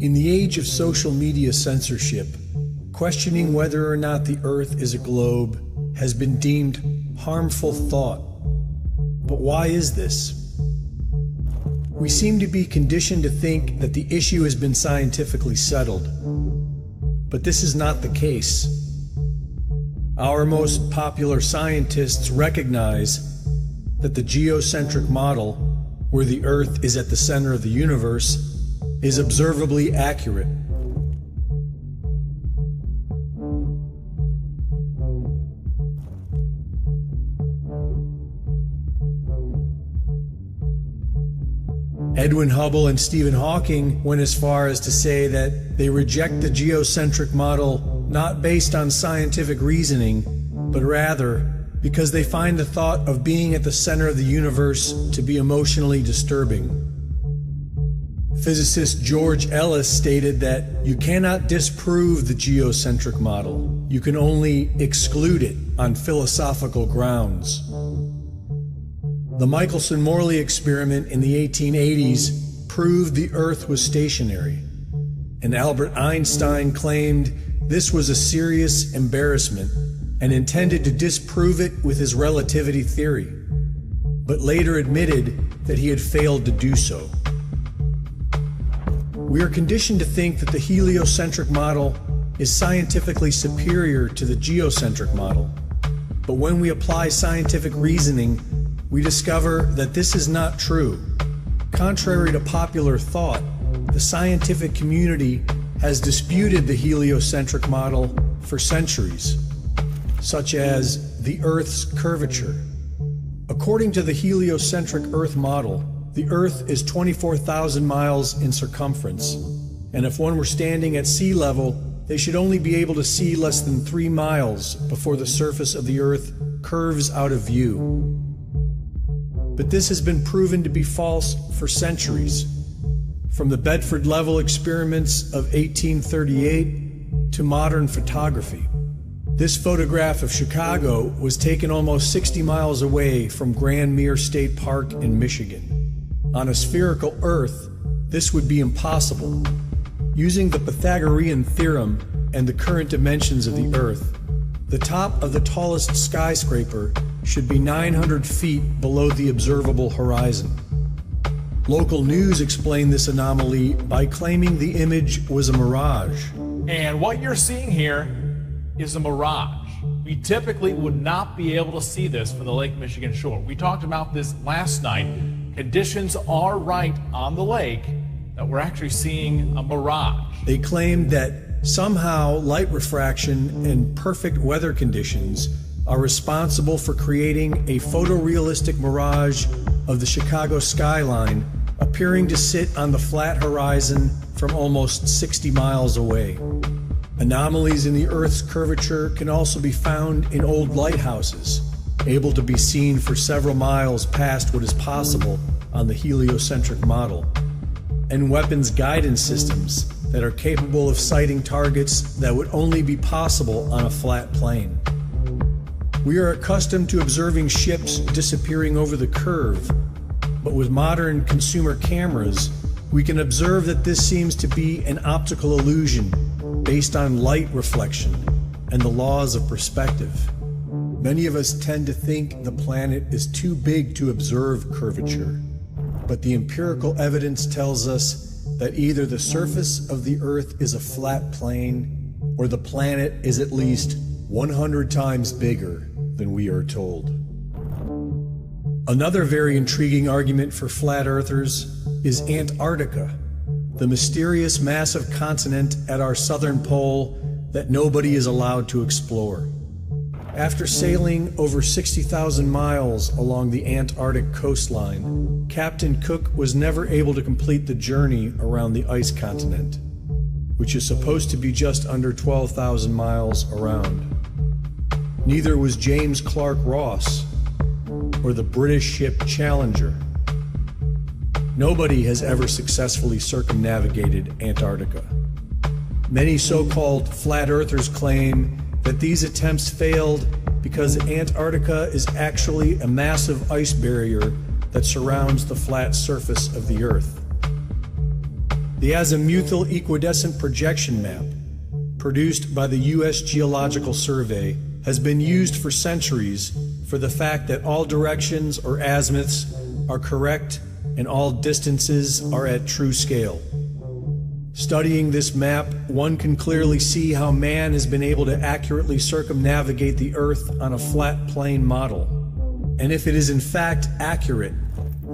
In the age of social media censorship, questioning whether or not the Earth is a globe has been deemed harmful thought. But why is this? We seem to be conditioned to think that the issue has been scientifically settled. But this is not the case. Our most popular scientists recognize that the geocentric model, where the Earth is at the center of the universe, is observably accurate. Edwin Hubble and Stephen Hawking went as far as to say that they reject the geocentric model not based on scientific reasoning, but rather because they find the thought of being at the center of the universe to be emotionally disturbing. Physicist George Ellis stated that you cannot disprove the geocentric model, you can only exclude it on philosophical grounds. The Michelson-Morley experiment in the 1880s proved the Earth was stationary, and Albert Einstein claimed this was a serious embarrassment and intended to disprove it with his relativity theory, but later admitted that he had failed to do so. We are conditioned to think that the heliocentric model is scientifically superior to the geocentric model, but when we apply scientific reasoning, we discover that this is not true. Contrary to popular thought, the scientific community has disputed the heliocentric model for centuries, such as the Earth's curvature. According to the heliocentric Earth model, the Earth is 24,000 miles in circumference, and if one were standing at sea level, they should only be able to see less than 3 miles before the surface of the Earth curves out of view. But this has been proven to be false for centuries, from the Bedford Level experiments of 1838 to modern photography. This photograph of Chicago was taken almost 60 miles away from Grand Mere State Park in Michigan. On a spherical Earth, this would be impossible. Using the Pythagorean theorem and the current dimensions of the Earth, the top of the tallest skyscraper should be 900 feet below the observable horizon. Local news explained this anomaly by claiming the image was a mirage. And what you're seeing here is a mirage. We typically would not be able to see this from the Lake Michigan shore. We talked about this last night. Conditions are right on the lake that we're actually seeing a mirage. They claimed that somehow light refraction and perfect weather conditions are responsible for creating a photorealistic mirage of the Chicago skyline appearing to sit on the flat horizon from almost 60 miles away. Anomalies in the Earth's curvature can also be found in old lighthouses, able to be seen for several miles past what is possible on the heliocentric model, and weapons guidance systems that are capable of sighting targets that would only be possible on a flat plane. We are accustomed to observing ships disappearing over the curve, but with modern consumer cameras, we can observe that this seems to be an optical illusion based on light reflection and the laws of perspective. Many of us tend to think the planet is too big to observe curvature, but the empirical evidence tells us that either the surface of the Earth is a flat plane or the planet is at least 100 times bigger than we are told. Another very intriguing argument for flat earthers is Antarctica, the mysterious massive continent at our southern pole that nobody is allowed to explore. After sailing over 60,000 miles along the Antarctic coastline, Captain Cook was never able to complete the journey around the ice continent, which is supposed to be just under 12,000 miles around. Neither was James Clark Ross or the British ship Challenger. Nobody has ever successfully circumnavigated Antarctica. Many so-called flat earthers claim that these attempts failed because Antarctica is actually a massive ice barrier that surrounds the flat surface of the Earth. The azimuthal equidistant projection map, produced by the U.S. Geological Survey, has been used for centuries for the fact that all directions or azimuths are correct and all distances are at true scale. Studying this map, one can clearly see how man has been able to accurately circumnavigate the Earth on a flat plane model. And if it is in fact accurate,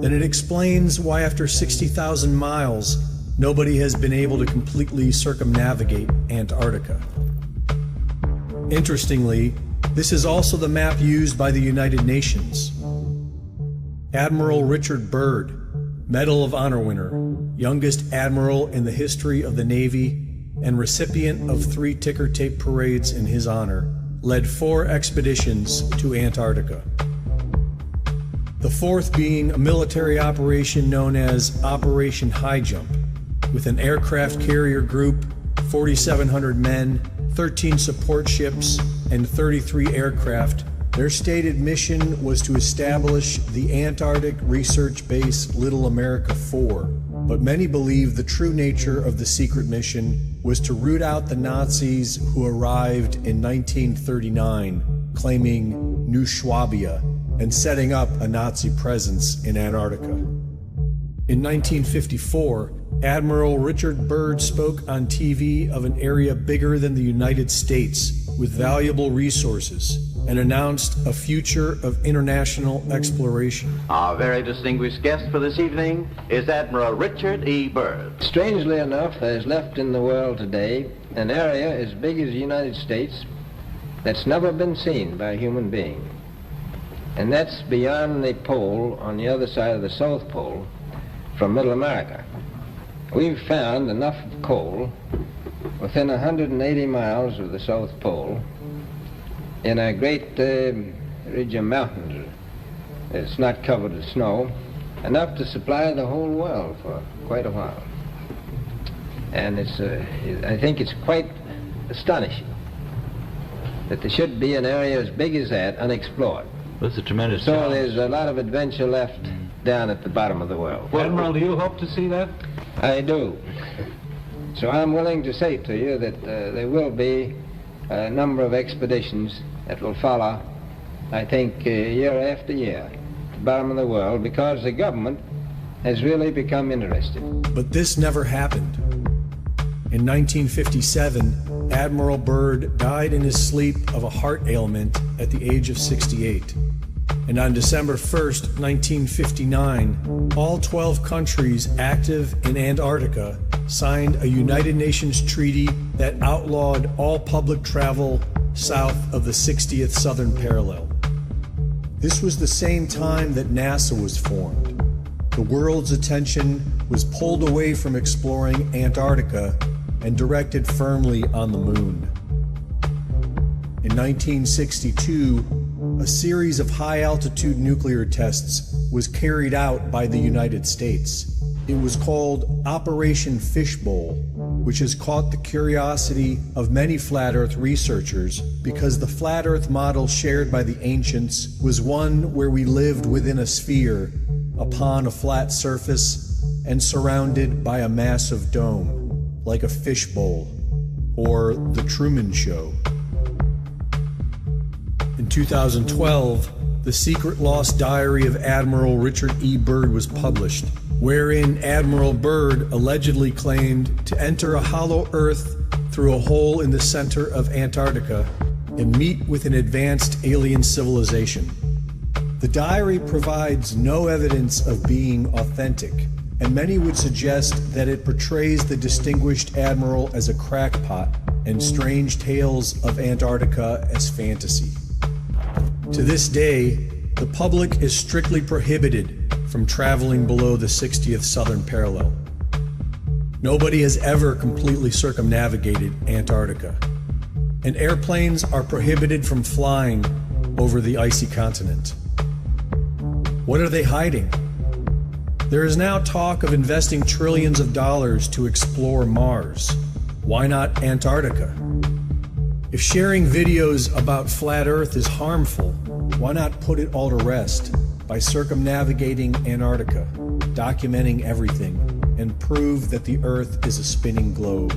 then it explains why after 60,000 miles, nobody has been able to completely circumnavigate Antarctica. Interestingly, this is also the map used by the United Nations. Admiral Richard Byrd, Medal of Honor winner, youngest admiral in the history of the Navy, and recipient of 3 ticker tape parades in his honor, led 4 expeditions to Antarctica. The 4th being a military operation known as Operation High Jump, with an aircraft carrier group, 4,700 men, 13 support ships, and 33 aircraft. Their stated mission was to establish the Antarctic research base Little America 4, but many believe the true nature of the secret mission was to root out the Nazis who arrived in 1939, claiming New Swabia and setting up a Nazi presence in Antarctica. In 1954, Admiral Richard Byrd spoke on TV of an area bigger than the United States with valuable resources and announced a future of international exploration. Our very distinguished guest for this evening is Admiral Richard E. Byrd. Strangely enough, there's left in the world today an area as big as the United States that's never been seen by a human being. And that's beyond the pole on the other side of the South Pole from Middle America. We've found enough coal within 180 miles of the South Pole in a great ridge of mountains. It's not covered with snow, enough to supply the whole world for quite a while. And I think it's quite astonishing that there should be an area as big as that unexplored. That's a tremendous So challenge. there's a lot of adventure left down at the bottom of the world. Well, Admiral, do you hope to see that? I do. So I'm willing to say to you that there will be a number of expeditions that will follow, I think, year after year, at the bottom of the world, because the government has really become interested. But this never happened. In 1957, Admiral Byrd died in his sleep of a heart ailment at the age of 68. And on December 1st, 1959, all 12 countries active in Antarctica signed a United Nations treaty that outlawed all public travel south of the 60th southern parallel. This was the same time that NASA was formed. The world's attention was pulled away from exploring Antarctica and directed firmly on the moon. In 1962, a series of high-altitude nuclear tests was carried out by the United States. It was called Operation Fishbowl, which has caught the curiosity of many flat Earth researchers because the flat Earth model shared by the ancients was one where we lived within a sphere, upon a flat surface, and surrounded by a massive dome, like a fishbowl, or the Truman Show. In 2012, the secret lost diary of Admiral Richard E. Byrd was published, wherein Admiral Byrd allegedly claimed to enter a hollow Earth through a hole in the center of Antarctica and meet with an advanced alien civilization. The diary provides no evidence of being authentic, and many would suggest that it portrays the distinguished admiral as a crackpot and strange tales of Antarctica as fantasy. To this day, the public is strictly prohibited from traveling below the 60th southern parallel. Nobody has ever completely circumnavigated Antarctica, and airplanes are prohibited from flying over the icy continent. What are they hiding? There is now talk of investing trillions of dollars to explore Mars. Why not Antarctica? If sharing videos about flat Earth is harmful, why not put it all to rest by circumnavigating Antarctica, documenting everything, and prove that the Earth is a spinning globe.